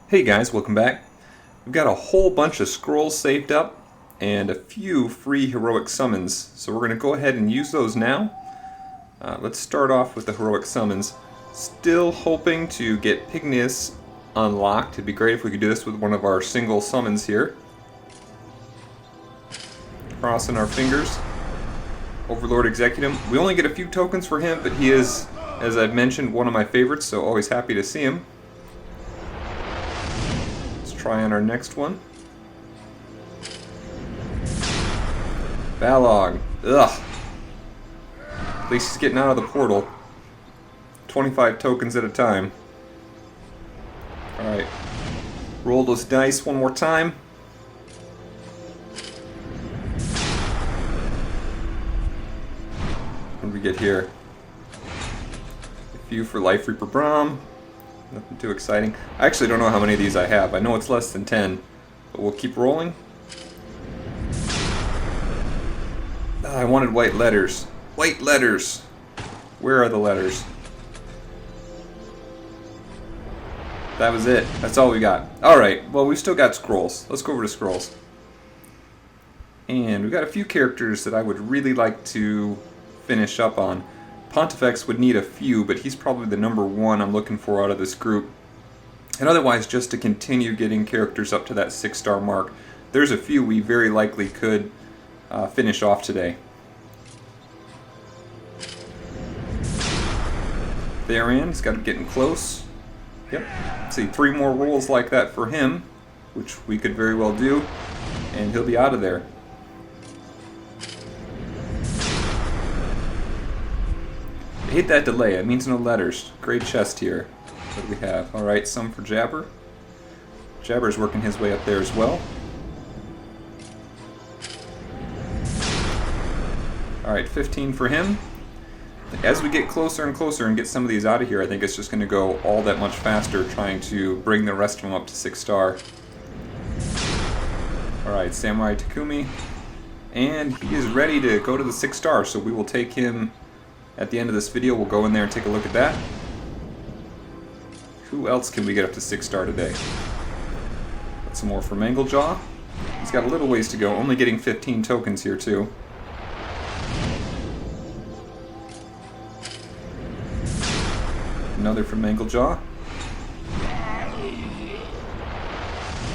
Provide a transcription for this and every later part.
Hey guys, welcome back. We've got a whole bunch of scrolls saved up and a few free heroic summons, so we're going to go ahead and use those now. Let's start off with the heroic summons. Still hoping to get Pygnius unlocked. It'd be great if we could do this with one of our single summons here. Crossing our fingers. Overlord Executum. We only get a few tokens for him, but he is, as I've mentioned, one of my favorites, so always happy to see him. Try on our next one. Balog. Ugh. At least he's getting out of the portal. 25 tokens at a time. Alright. Roll those dice one more time. What do we get here? A few for Life Reaper Braum. Nothing too exciting. I actually don't know how many of these I have. I know it's less than 10, but we'll keep rolling. I wanted white letters. White letters! Where are the letters? That was it. That's all we got. Alright, well we've still got scrolls. Let's go over to scrolls. And we've got a few characters that I would really like to finish up on. Pontifex would need a few, but he's probably the number one I'm looking for out of this group. And otherwise, just to continue getting characters up to that 6-star mark. There's a few we very likely could finish off today. Therein, he's got to getting close. Yep. Let's see, 3 more rolls like that for him, which we could very well do, and he'll be out of there. I hate that delay. It means no letters. Great chest here. What do we have? Alright, some for Jabber. Jabber's working his way up there as well. Alright, 15 for him. As we get closer and closer and get some of these out of here, I think it's just going to go all that much faster trying to bring the rest of them up to 6-star. Alright, Samurai Takumi. And he is ready to go to the 6-star, so we will take him at the end of this video. We'll go in there and take a look at that. Who else can we get up to 6-star today? Got some more for Manglejaw. He's got a little ways to go, only getting 15 tokens here too. Another from Manglejaw.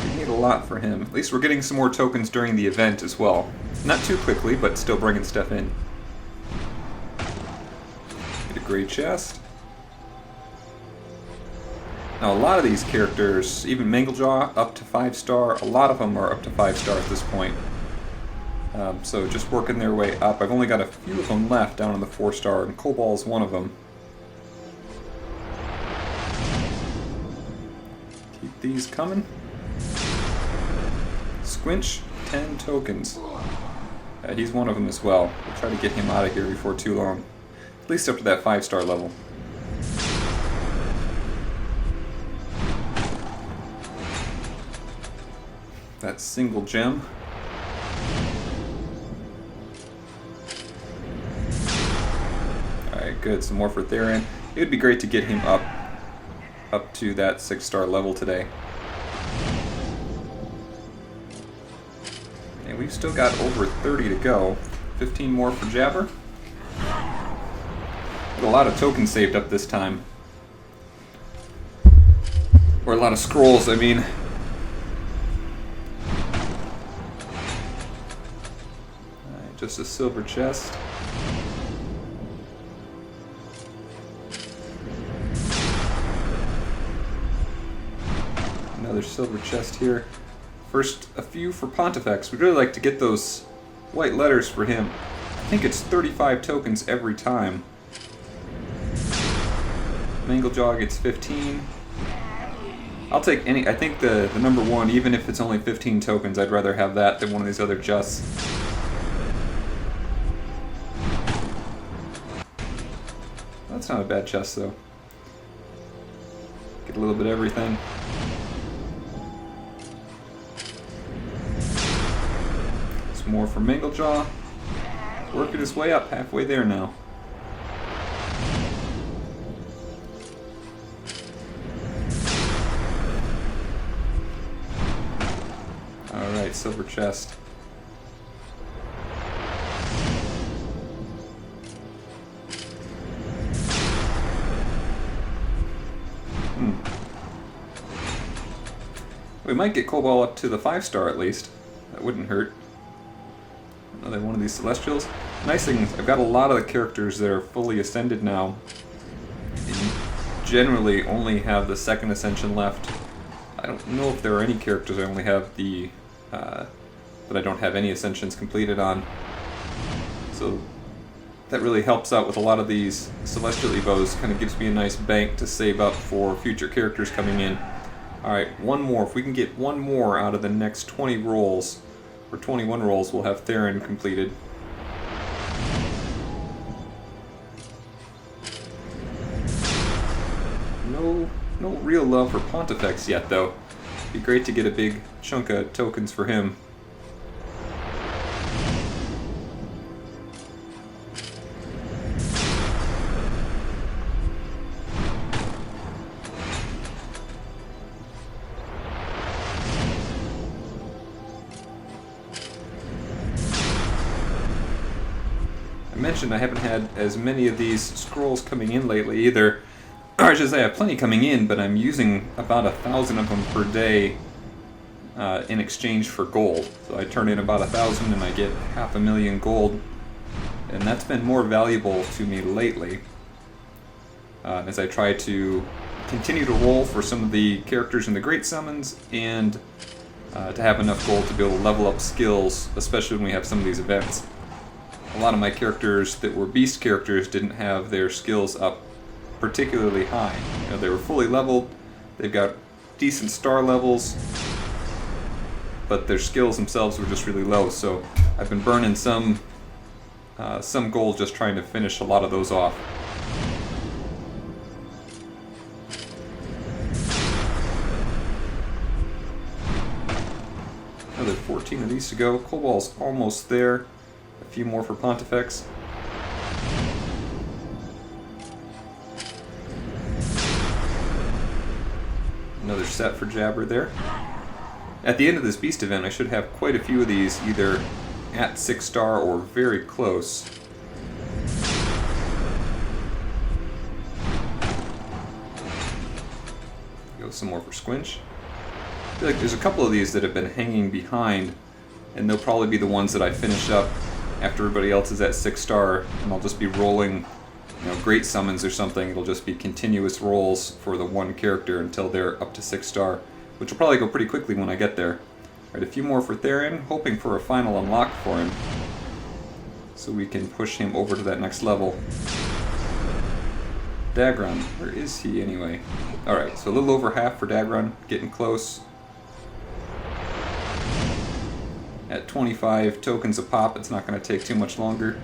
We need a lot for him. At least we're getting some more tokens during the event as well. Not too quickly, but still bringing stuff in. Great chest. Now a lot of these characters, even Manglejaw up to 5-star, a lot of them are up to 5-star at this point. So just working their way up. I've only got a few of them left down on the 4-star, and Cobalt is one of them. Keep these coming. Squinch, 10 tokens. He's one of them as well. We'll try to get him out of here before too long. At least up to that 5-star level. That single gem. Alright, good. Some more for Theron. It would be great to get him up to that 6-star level today. And we've still got over 30 to go. 15 more for Jabber. A lot of tokens saved up this time. Or a lot of scrolls, I mean. Alright, just a silver chest. Another silver chest here. First, a few for Pontifex. We'd really like to get those white letters for him. I think it's 35 tokens every time. Manglejaw gets 15. I'll take any. I think the number one, even if it's only 15 tokens, I'd rather have that than one of these other chests. That's not a bad chest though. Get a little bit of everything. Some more from Manglejaw. Working his way up, halfway there now. silver chest. We might get Cobalt up to the 5-star at least. That wouldn't hurt. Another one of these Celestials. Nice thing is I've got a lot of the characters that are fully ascended now. And generally only have the 2nd ascension left. I don't know if there are any characters I only have the that I don't have any ascensions completed on. So that really helps out with a lot of these Celestial Evos. Kind of gives me a nice bank to save up for future characters coming in. Alright, one more. If we can get one more out of the next 20 rolls, or 21 rolls, we'll have Theron completed. No real love for Pontifex yet, though. It'd be great to get a big chunk of tokens for him. I mentioned I haven't had as many of these scrolls coming in lately either. Or I should say I have plenty coming in, but I'm using about 1,000 of them per day in exchange for gold. So I turn in about 1,000 and I get 500,000 gold. And that's been more valuable to me lately as I try to continue to roll for some of the characters in the Great Summons and to have enough gold to be able to level up skills, especially when we have some of these events. A lot of my characters that were beast characters didn't have their skills up particularly high. You know, they were fully leveled, they've got decent star levels, but their skills themselves were just really low, so I've been burning some gold just trying to finish a lot of those off. Another 14 of these to go. Cobalt's almost there. A few more for Pontifex. Another set for Jabber there. At the end of this beast event, I should have quite a few of these either at 6-star or very close. Go some more for Squinch. I feel like there's a couple of these that have been hanging behind, and they'll probably be the ones that I finish up after everybody else is at 6-star, and I'll just be rolling, great summons or something. It'll just be continuous rolls for the one character until they're up to 6-star, which will probably go pretty quickly when I get there. Alright, a few more for Theron, hoping for a final unlock for him, so we can push him over to that next level. Dagron, where is he anyway? Alright, so a little over half for Dagron, getting close. At 25 tokens a pop, it's not going to take too much longer.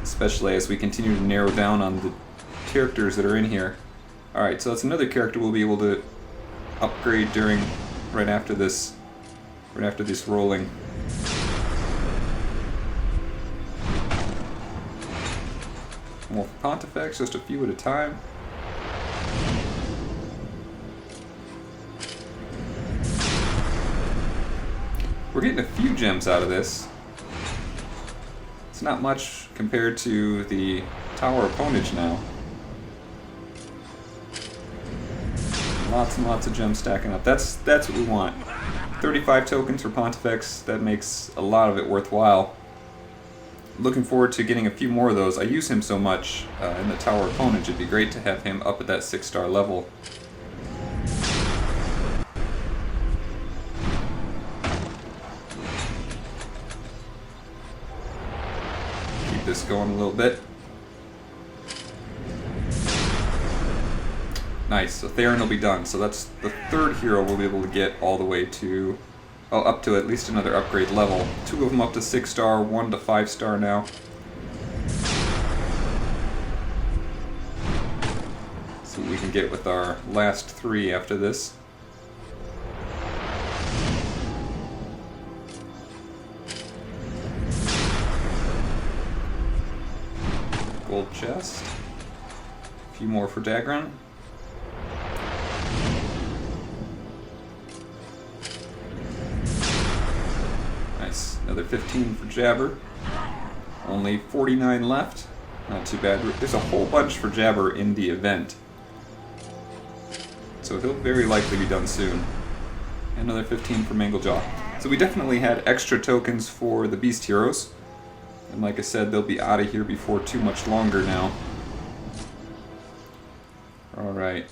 Especially as we continue to narrow down on the characters that are in here. Alright, so that's another character we'll be able to upgrade right after this rolling. More for Pontifex, just a few at a time. We're getting a few gems out of this. It's not much compared to the Tower of Ponage now. Lots and lots of gems stacking up. That's what we want. 35 tokens for Pontifex. That makes a lot of it worthwhile. Looking forward to getting a few more of those. I use him so much in the Tower of Ponage. It'd be great to have him up at that 6-star level. This going a little bit. Nice, so Theron will be done. So that's the third hero we'll be able to get all the way to, up to at least another upgrade level. 2 of them up to 6-star, 1 to 5-star now. See what we can get with our last 3 after this. Gold chest. A few more for Dagron. Another 15 for Jabber. Only 49 left. Not too bad. There's a whole bunch for Jabber in the event. So he'll very likely be done soon. Another 15 for Manglejaw. So we definitely had extra tokens for the Beast Heroes. And like I said, they'll be out of here before too much longer now. Alright.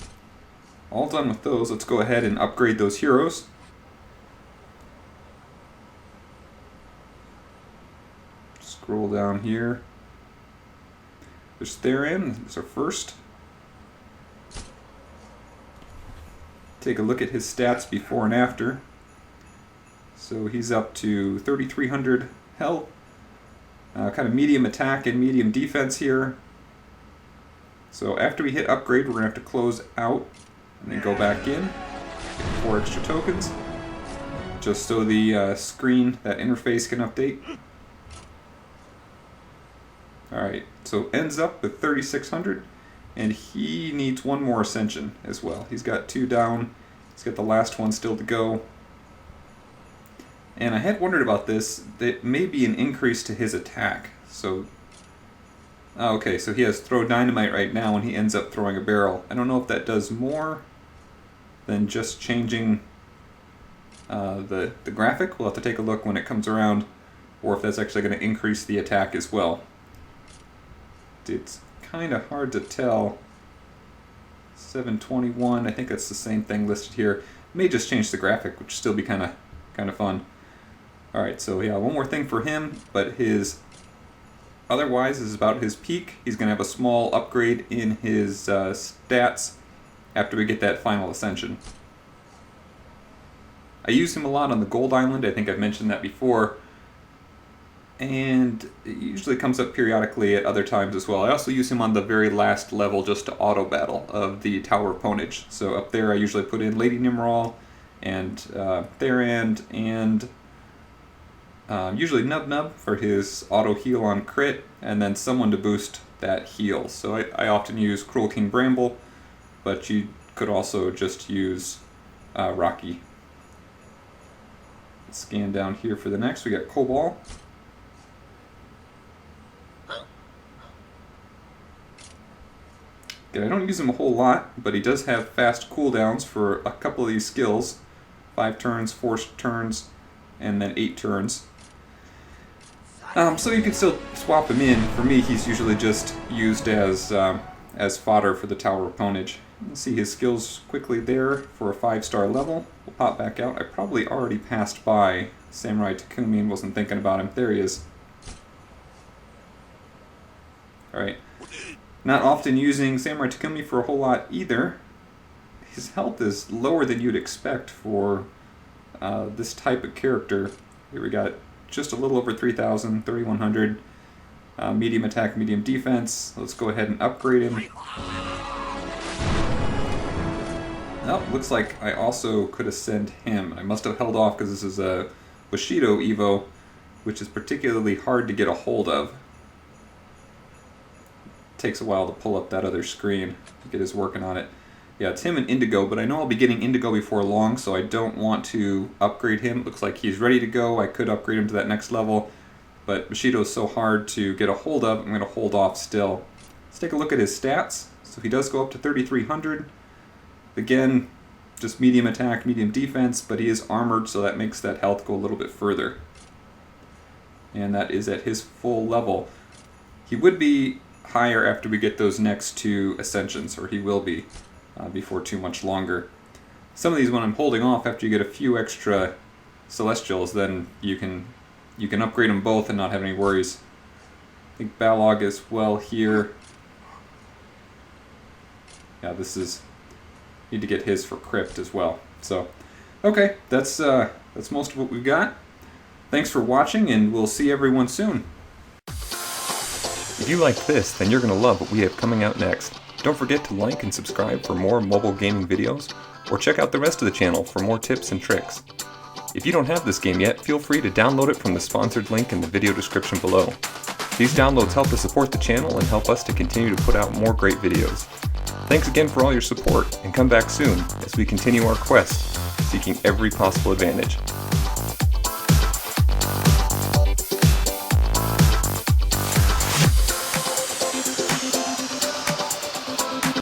All done with those. Let's go ahead and upgrade those heroes. Scroll down here. There's Theron. There's our first. Take a look at his stats before and after. So he's up to 3,300 health. Kind of medium attack and medium defense here. So after we hit upgrade, we're going to have to close out and then go back in. Get 4 extra tokens. Just so the screen, that interface can update. Alright, so ends up with 3,600. And he needs 1 more ascension as well. He's got 2 down. He's got the last one still to go. And I had wondered about this. That may be an increase to his attack. So, okay, so he has throw dynamite right now and he ends up throwing a barrel. I don't know if that does more than just changing the graphic. We'll have to take a look when it comes around. Or if that's actually going to increase the attack as well. It's kind of hard to tell. 721, I think that's the same thing listed here. May just change the graphic, which still be kind of fun. Alright, so yeah, one more thing for him, but his otherwise is about his peak. He's going to have a small upgrade in his stats after we get that final ascension. I use him a lot on the Gold Island, I think I've mentioned that before. And it usually comes up periodically at other times as well. I also use him on the very last level just to auto-battle of the Tower of Ponage. So up there I usually put in Lady Nimrod and Theron and usually Nub Nub for his auto-heal on crit, and then someone to boost that heal. So I often use Cruel King Bramble, but you could also just use Rocky. Let's scan down here for the next. We got Cobalt. I don't use him a whole lot, but he does have fast cooldowns for a couple of these skills. 5 turns, 4 turns, and then 8 turns. So you can still swap him in. For me, he's usually just used as fodder for the Tower of Ponage. Let's see his skills quickly there for a 5-star level. We'll pop back out. I probably already passed by Samurai Takumi and wasn't thinking about him. There he is. Alright. Not often using Samurai Takumi for a whole lot either. His health is lower than you'd expect for this type of character. Here we got just a little over 3,000, 3,100. Medium attack, medium defense. Let's go ahead and upgrade him. Oh, looks like I also could ascend him. I must have held off because this is a Bushido Evo, which is particularly hard to get a hold of. Takes a while to pull up that other screen to get us working on it. Yeah, it's him and Indigo, but I know I'll be getting Indigo before long, so I don't want to upgrade him. Looks like he's ready to go. I could upgrade him to that next level, but Bushido is so hard to get a hold of, I'm going to hold off still. Let's take a look at his stats. So he does go up to 3,300. Again, just medium attack, medium defense, but he is armored, so that makes that health go a little bit further. And that is at his full level. He would be higher after we get those next 2 ascensions, or he will be before too much longer. Some of these, when I'm holding off after you get a few extra Celestials, then you can upgrade them both and not have any worries. I think Balog as well here. Yeah, this is need to get his for Crypt as well. So, okay, that's most of what we've got. Thanks for watching, and we'll see everyone soon. If you liked this, then you're going to love what we have coming out next. Don't forget to like and subscribe for more mobile gaming videos, or check out the rest of the channel for more tips and tricks. If you don't have this game yet, feel free to download it from the sponsored link in the video description below. These downloads help to support the channel and help us to continue to put out more great videos. Thanks again for all your support, and come back soon as we continue our quest, seeking every possible advantage.